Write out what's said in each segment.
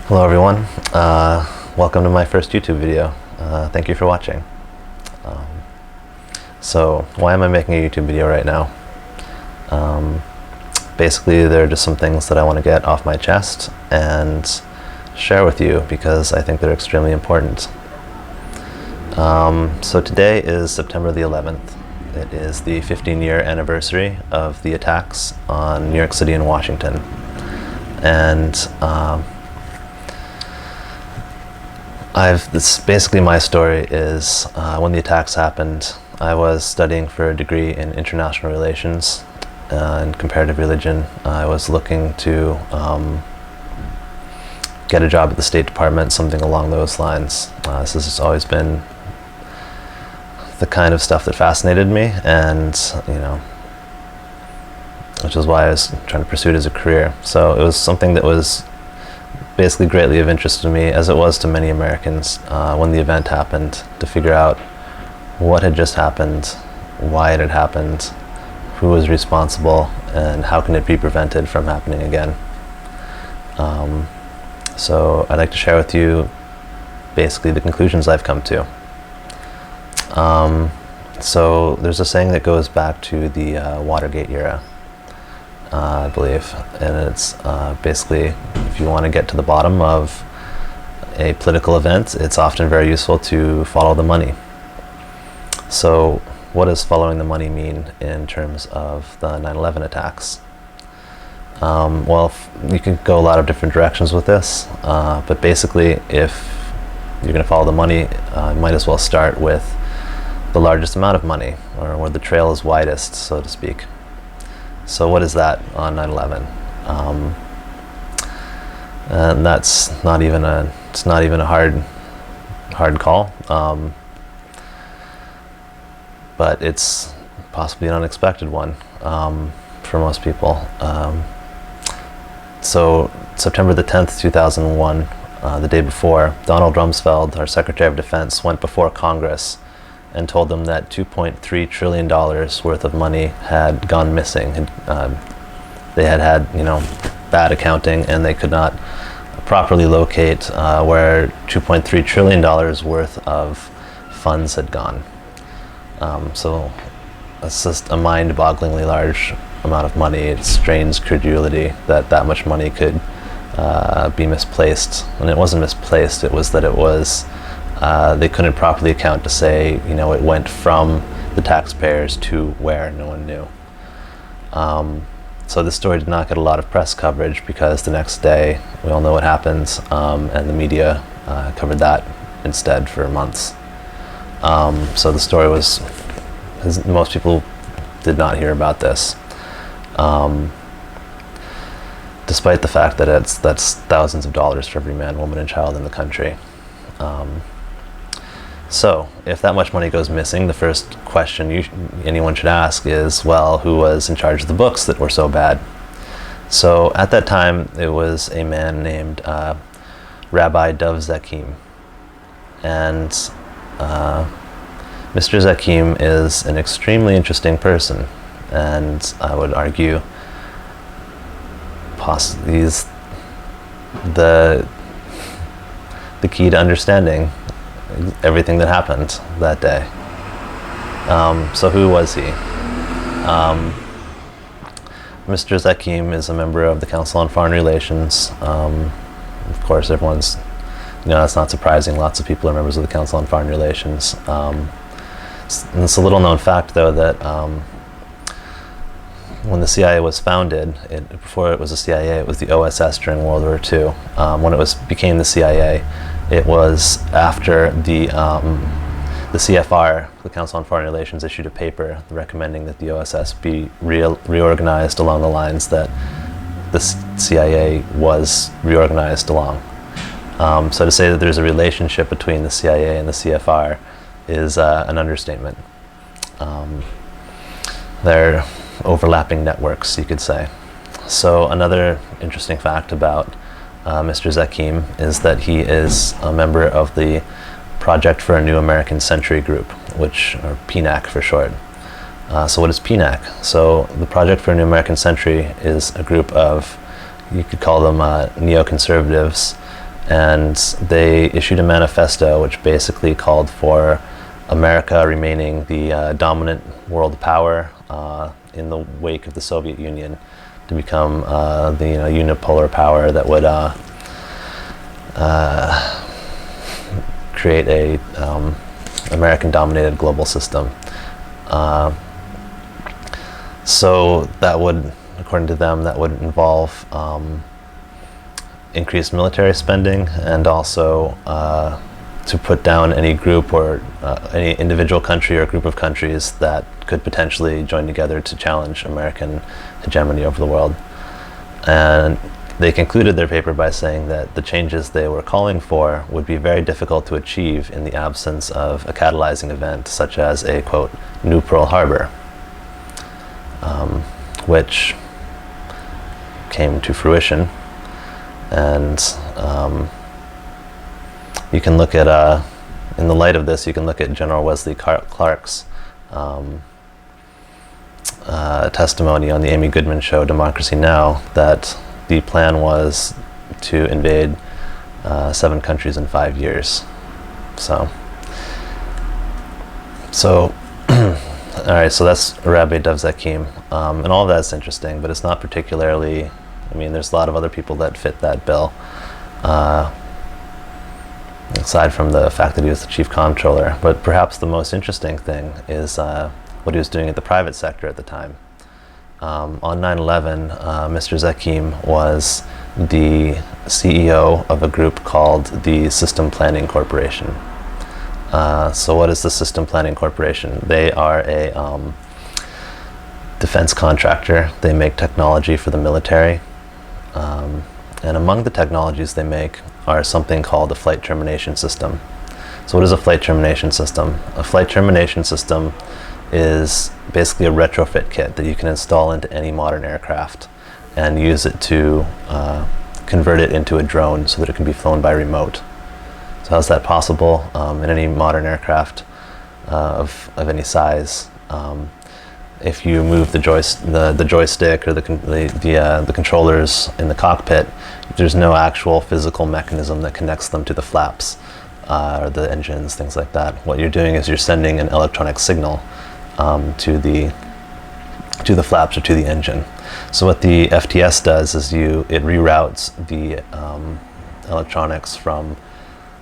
Hello everyone, welcome to my first YouTube video. Thank you for watching. So why am I making a YouTube video right now? Basically there are just some things that I want to get off my chest and share with you because I think they're extremely important. So today is September the 11th. It is the 15-year anniversary of the attacks on New York City and Washington. And basically my story is when the attacks happened, I was studying for a degree in international relations and comparative religion. I was looking to get a job at the State Department, something along those lines. This has always been the kind of stuff that fascinated me, and which is why I was trying to pursue it as a career. So it was something that was basically greatly of interest to me, as it was to many Americans when the event happened, to figure out what had just happened, why it had happened, who was responsible, and how can it be prevented from happening again. So I'd like to share with you basically the conclusions I've come to. So there's a saying that goes back to the Watergate era, I believe, and it's basically, if you want to get to the bottom of a political event, it's often very useful to follow the money. So what does following the money mean in terms of the 9/11 attacks? Well, you can go a lot of different directions with this, but basically if you're going to follow the money, you might as well start with the largest amount of money, or where the trail is widest, so to speak. So what is that on 9/11? And that's not even a hard call, but it's possibly an unexpected one for most people. So September the 10th, 2001, the day before, Donald Rumsfeld, our Secretary of Defense, went before Congress and told them that $2.3 trillion worth of money had gone missing. They had bad accounting, and they could not properly locate where $2.3 trillion worth of funds had gone. So that's just a mind-bogglingly large amount of money. It strains credulity that that much money could be misplaced. And it wasn't misplaced, it was that it was they couldn't properly account to say, it went from the taxpayers to where no one knew. So this story did not get a lot of press coverage because the next day, we all know what happens, and the media covered that instead for months. So the story was, most people did not hear about this, despite the fact that that's thousands of dollars for every man, woman, and child in the country. So, if that much money goes missing, the first question anyone should ask is, well, who was in charge of the books that were so bad? So, at that time, it was a man named Rabbi DOV ZAKHEIM. And Mr. ZAKHEIM is an extremely interesting person, and I would argue possibly he's the key to understanding everything that happened that day. So who was he? Mr. ZAKHEIM is a member of the Council on Foreign Relations. Of course, everyone's, that's not surprising. Lots of people are members of the Council on Foreign Relations. It's a little known fact, though, that when the CIA was founded, before it was the CIA, it was the OSS during World War II. When it became the CIA, it was after the CFR, the Council on Foreign Relations, issued a paper recommending that the OSS be reorganized along the lines that the CIA was reorganized along. So to say that there's a relationship between the CIA and the CFR is an understatement. They're overlapping networks, you could say. So another interesting fact about Mr. ZAKHEIM is that he is a member of the Project for a New American Century group, or PNAC for short. So what is PNAC? So the Project for a New American Century is a group of, you could call them neoconservatives, and they issued a manifesto which basically called for America remaining the dominant world power in the wake of the Soviet Union, to become the unipolar power that would create a American-dominated global system. So that would, according to them, that would involve increased military spending, and also to put down any group or any individual country or group of countries that could potentially join together to challenge American hegemony over the world. And they concluded their paper by saying that the changes they were calling for would be very difficult to achieve in the absence of a catalyzing event, such as a, quote, new Pearl Harbor, which came to fruition. And you can look at, in the light of this, you can look at General Wesley Clark's testimony on the Amy Goodman show, Democracy Now!, that the plan was to invade 7 countries in 5 years. So all right, so that's Rabbi DOV ZAKHEIM, and all of that's interesting, but it's not particularly, I mean, there's a lot of other people that fit that bill, aside from the fact that he was the chief comptroller. But perhaps the most interesting thing is what he was doing at the private sector at the time. On 9/11, Mr. ZAKHEIM was the CEO of a group called the System Planning Corporation. So what is the System Planning Corporation? They are a defense contractor. They make technology for the military. And among the technologies they make are something called a flight termination system. So what is a flight termination system? A flight termination system is basically a retrofit kit that you can install into any modern aircraft and use it to convert it into a drone so that it can be flown by remote. So how's that possible? In any modern aircraft of any size, if you move the joystick or the controllers in the cockpit, there's no actual physical mechanism that connects them to the flaps or the engines, things like that. What you're doing is you're sending an electronic signal to the flaps or to the engine. So what the FTS does is it reroutes the electronics from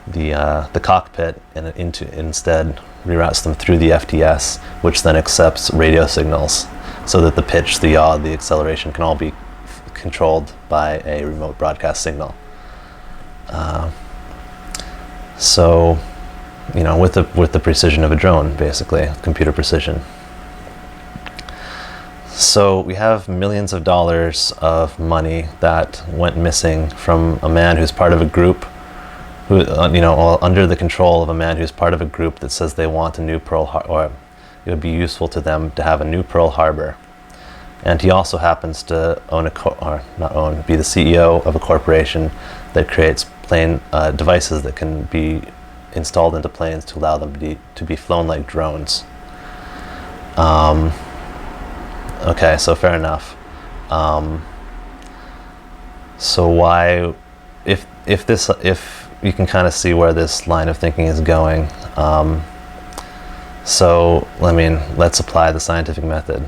the cockpit and instead reroutes them through the FTS, which then accepts radio signals, so that the pitch, the yaw, the acceleration can all be controlled by a remote broadcast signal. So, with the precision of a drone, basically, computer precision. So we have millions of dollars of money that went missing from a man who's part of a group, who, under the control of a man who's part of a group that says they want a new Pearl Harbor, or it would be useful to them to have a new Pearl Harbor. And he also happens to be the CEO of a corporation that creates plane devices that can be installed into planes to allow them to be flown like drones. Okay, so fair enough. So why, if you can kind of see where this line of thinking is going. So, let's apply the scientific method.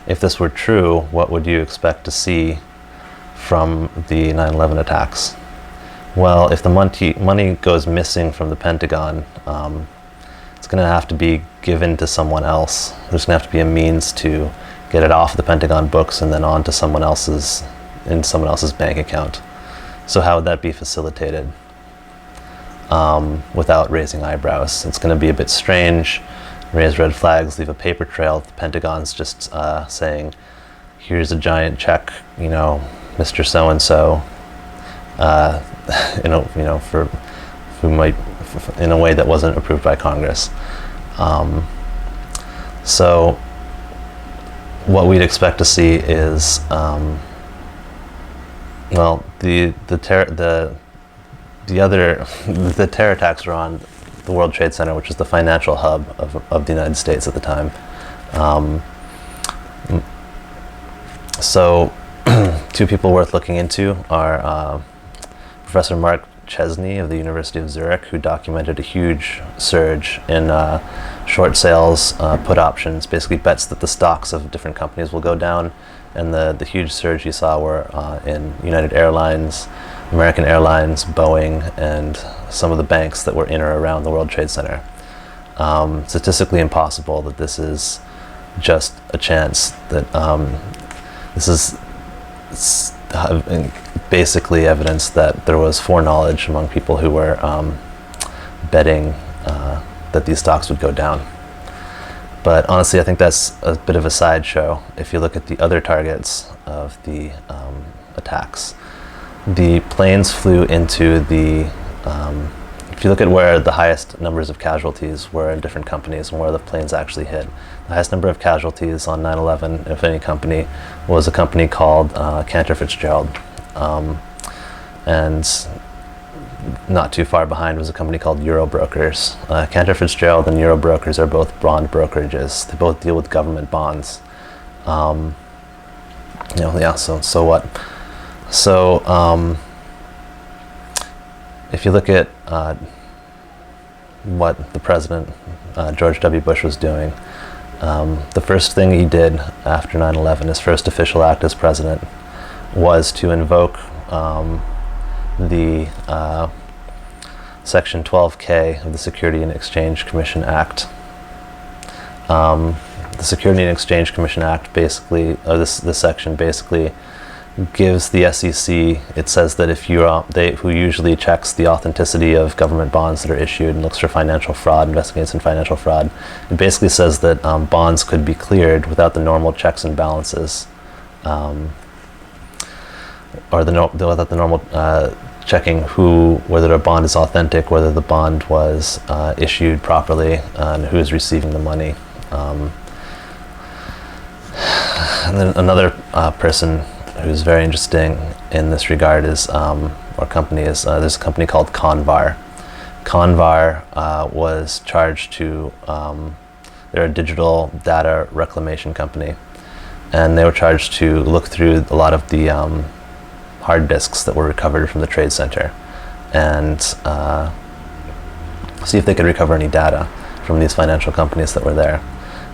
If this were true, what would you expect to see from the 9/11 attacks? Well, if the money goes missing from the Pentagon, it's going to have to be given to someone else. There's going to have to be a means to get it off the Pentagon books and then onto someone else's bank account. So how would that be facilitated without raising eyebrows? It's going to be a bit strange, raise red flags, leave a paper trail. The Pentagon's just saying, here's a giant check, Mr. So-and-so, for who might, in a way that wasn't approved by Congress. So what we'd expect to see is, the terror attacks were on the World Trade Center, which is the financial hub of the United States at the time. So two people worth looking into are, Professor Mark Chesney of the University of Zurich, who documented a huge surge in short sales, put options, basically bets that the stocks of different companies will go down. And the huge surge you saw were in United Airlines, American Airlines, Boeing, and some of the banks that were in or around the World Trade Center. Statistically impossible that this is just a chance, that this is basically evidence that there was foreknowledge among people who were betting that these stocks would go down. But honestly, I think that's a bit of a sideshow. If you look at the other targets of the attacks, the planes flew into the, if you look at where the highest numbers of casualties were in different companies and where the planes actually hit, the highest number of casualties on 9/11, if any company, was a company called Cantor Fitzgerald. And not too far behind was a company called Euro Brokers. Cantor Fitzgerald and Euro Brokers are both bond brokerages. They both deal with government bonds. Yeah, so what? So if you look at what the president, George W. Bush, was doing, the first thing he did after 9/11, his first official act as president, was to invoke the Section 12K of the Security and Exchange Commission Act. The Security and Exchange Commission Act basically, this section basically gives the SEC, it says that if you who usually checks the authenticity of government bonds that are issued and looks for financial fraud, investigates in financial fraud, it basically says that bonds could be cleared without the normal checks and balances, or without the normal checking whether a bond is authentic, whether the bond was issued properly, and who is receiving the money. And then another person who's very interesting in this regard is, or company is, there's a company called Convar. Convar was charged to, they're a digital data reclamation company, and they were charged to look through a lot of the hard disks that were recovered from the Trade Center and see if they could recover any data from these financial companies that were there.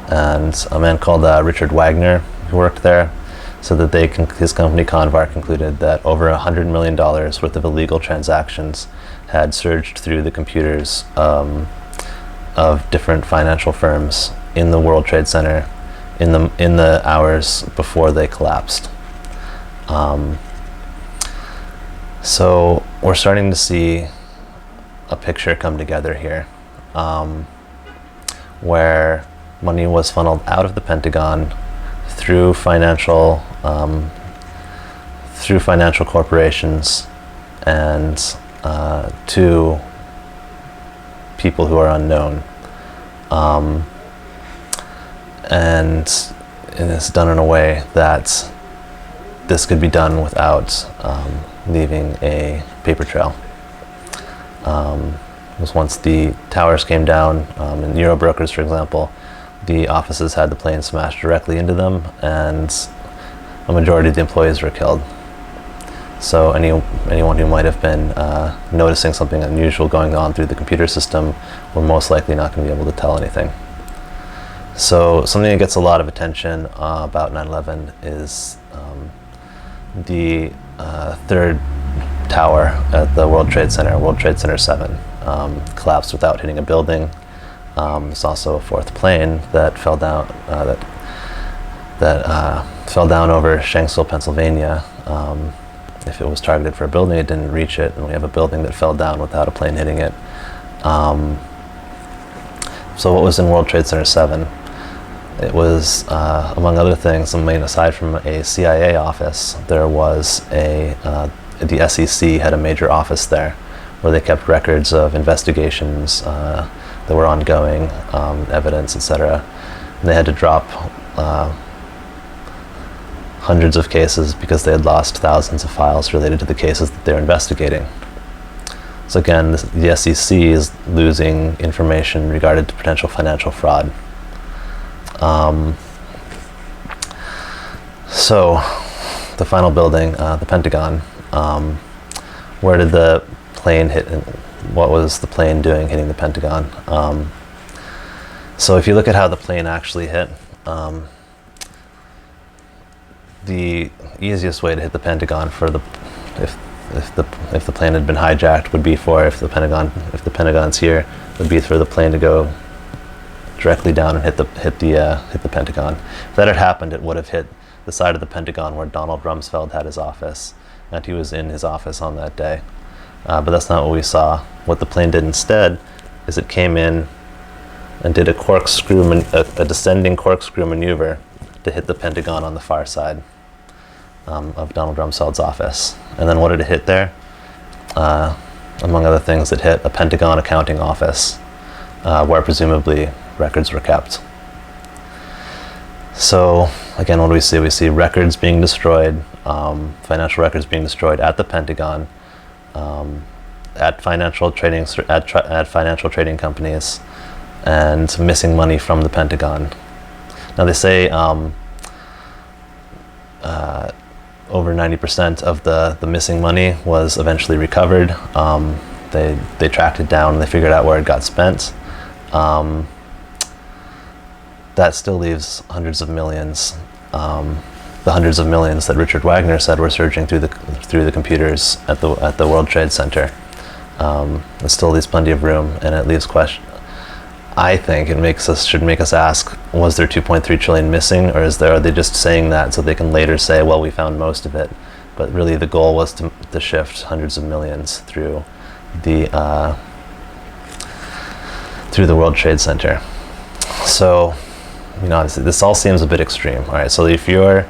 And a man called Richard Wagner, who worked there, said that his company Convar concluded that over $100 million worth of illegal transactions had surged through the computers of different financial firms in the World Trade Center in the hours before they collapsed. So we're starting to see a picture come together here, where money was funneled out of the Pentagon through financial corporations and to people who are unknown, and it's done in a way that this could be done without leaving a paper trail. It was once the towers came down in Euro Brokers, for example, the offices had the planes smashed directly into them, and a majority of the employees were killed. So anyone who might have been noticing something unusual going on through the computer system were most likely not going to be able to tell anything. So something that gets a lot of attention about 9/11 is the third tower at the World Trade Center, World Trade Center 7, collapsed without hitting a building. There's also a fourth plane that fell down fell down over Shanksville, Pennsylvania. If it was targeted for a building, it didn't reach it, and we have a building that fell down without a plane hitting it. So what was in World Trade Center 7? It was, among other things, aside from a CIA office, there was the SEC had a major office there where they kept records of investigations that were ongoing, evidence, etc. And they had to drop hundreds of cases because they had lost thousands of files related to the cases that they were investigating. So again, the SEC is losing information regarding to potential financial fraud. So the final building, the Pentagon, where did the plane hit, and what was the plane doing hitting the Pentagon? So if you look at how the plane actually hit, the easiest way to hit the Pentagon for the if the plane had been hijacked would be for if the Pentagon's here, would be for the plane to go directly down and hit the Pentagon. If that had happened, it would have hit the side of the Pentagon where Donald Rumsfeld had his office, and he was in his office on that day. But that's not what we saw. What the plane did instead is it came in and did a descending corkscrew maneuver to hit the Pentagon on the far side of Donald Rumsfeld's office. And then what did it hit there? Among other things, it hit a Pentagon accounting office where presumably records were kept. So again, what do we see? We see records being destroyed, financial records being destroyed at the Pentagon, at financial trading companies, and missing money from the Pentagon. Now they say over 90% of the missing money was eventually recovered. They tracked it down and they figured out where it got spent. That still leaves hundreds of millions. The hundreds of millions that Richard Wagner said were surging through the computers at the World Trade Center. It still leaves plenty of room, and it leaves question. I think it should make us ask: was there 2.3 trillion missing, or are they just saying that so they can later say, well, we found most of it? But really, the goal was to shift hundreds of millions through the World Trade Center. So, honestly, this all seems a bit extreme. All right, so if you're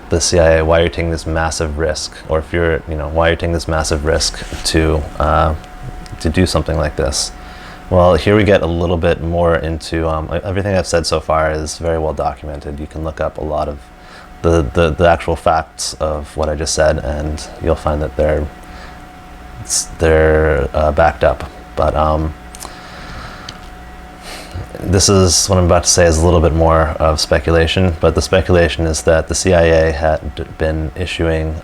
the CIA, why are you taking this massive risk? Or if you're, why are you taking this massive risk to do something like this? Well, here we get a little bit more into everything I've said so far is very well documented. You can look up a lot of the actual facts of what I just said, and you'll find that they're backed up. But this is what I'm about to say is a little bit more of speculation, but the speculation is that the CIA had been issuing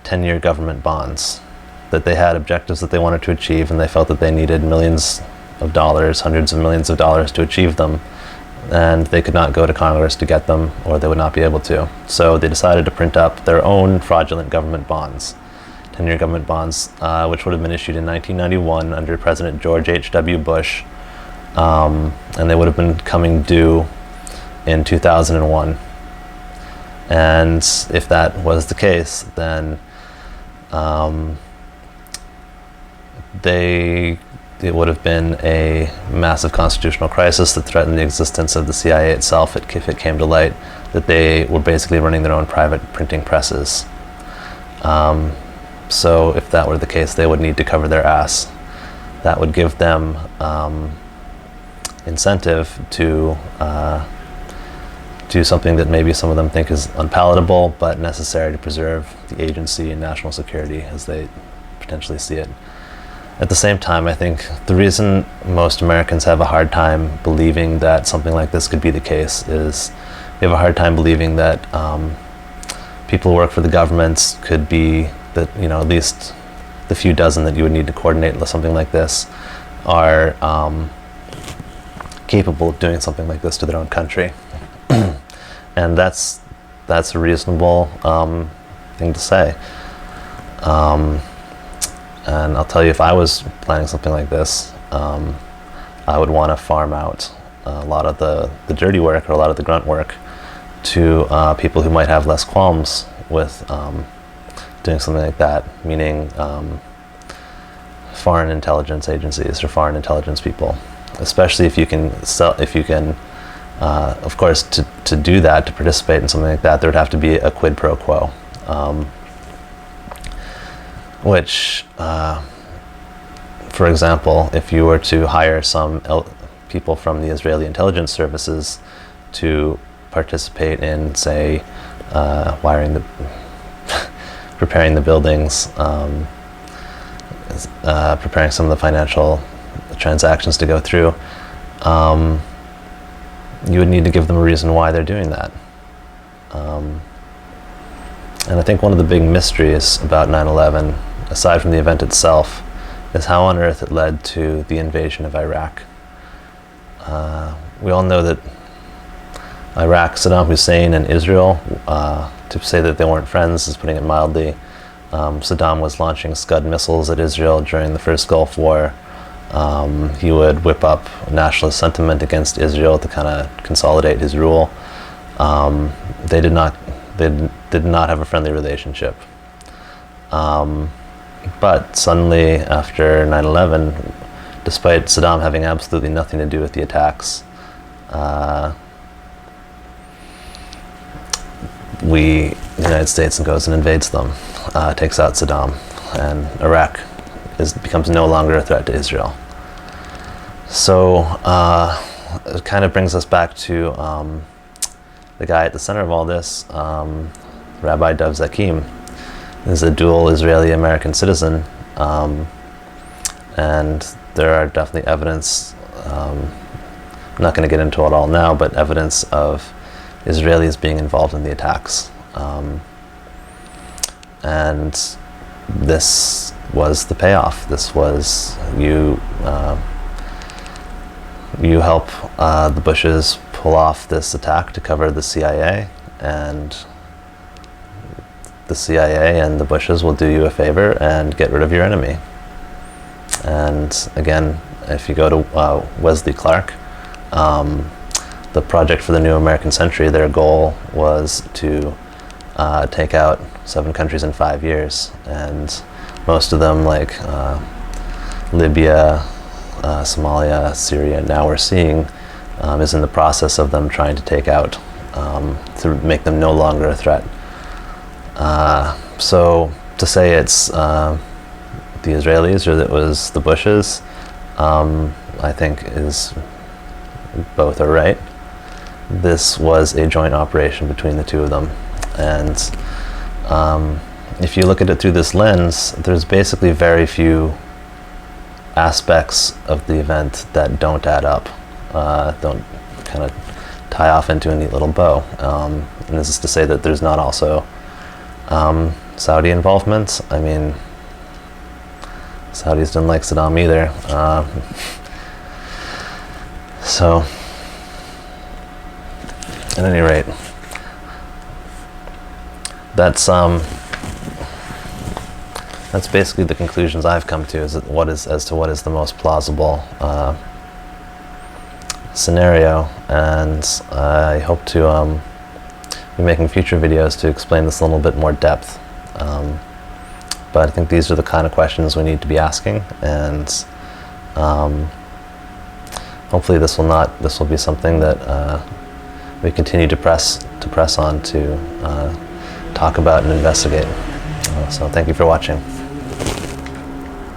10-year government bonds, that they had objectives that they wanted to achieve, and they felt that they needed millions of dollars, hundreds of millions of dollars to achieve them, and they could not go to Congress to get them, or they would not be able to. So they decided to print up their own fraudulent government bonds, 10-year government bonds, which would have been issued in 1991 under President George H.W. Bush, and they would have been coming due in 2001. And if that was the case, then it would have been a massive constitutional crisis that threatened the existence of the CIA itself if it came to light that they were basically running their own private printing presses. So if that were the case, they would need to cover their ass. That would give them incentive to do something that maybe some of them think is unpalatable but necessary to preserve the agency and national security as they potentially see it. At the same time, I think the reason most Americans have a hard time believing that something like this could be the case is they have a hard time believing that people who work for the governments could be, that at least the few dozen that you would need to coordinate something like this are capable of doing something like this to their own country. And that's a reasonable thing to say. And I'll tell you, if I was planning something like this, I would want to farm out a lot of the dirty work or a lot of the grunt work to people who might have less qualms with doing something like that, meaning foreign intelligence agencies or foreign intelligence people, especially if you can of course, to do that, to participate in something like that, there would have to be a quid pro quo. Which, for example, if you were to hire some people from the Israeli intelligence services to participate in, say, preparing the buildings, preparing some of the financial transactions to go through, you would need to give them a reason why they're doing that. And I think one of the big mysteries about 9/11 aside from the event itself, is how on earth it led to the invasion of Iraq. We all know that Iraq, Saddam Hussein, and Israel, to say that they weren't friends is putting it mildly. Saddam was launching Scud missiles at Israel during the first Gulf War. He would whip up nationalist sentiment against Israel to kind of consolidate his rule. They did not have a friendly relationship. But suddenly, after 9/11, despite Saddam having absolutely nothing to do with the attacks, the United States goes and invades them, takes out Saddam, and Iraq becomes no longer a threat to Israel. So it kind of brings us back to the guy at the center of all this, Rabbi DOV ZAKHEIM. Is a dual Israeli-American citizen, and there are definitely evidence, I'm not going to get into it all now, but evidence of Israelis being involved in the attacks. And this was the payoff. This was, you help the Bushes pull off this attack to cover the CIA, and the CIA and the Bushes will do you a favor and get rid of your enemy. And again, if you go to Wesley Clark, the Project for the New American Century, their goal was to take out 7 countries in 5 years, and most of them, like Libya, Somalia, Syria, now we're seeing is in the process of them trying to take out, to make them no longer a threat. So to say it's the Israelis or that it was the Bushes, I think is both are right. This was a joint operation between the two of them, and if you look at it through this lens, there's basically very few aspects of the event that don't add up, don't kind of tie off into a neat little bow. And this is to say that there's not also Saudi involvement. I mean, Saudis didn't like Saddam either. So, at any rate, that's basically the conclusions I've come to, as to what is the most plausible scenario, and I hope to be making future videos to explain this in a little bit more depth. But I think these are the kind of questions we need to be asking, and hopefully this will be something that we continue to press on to talk about and investigate. So thank you for watching.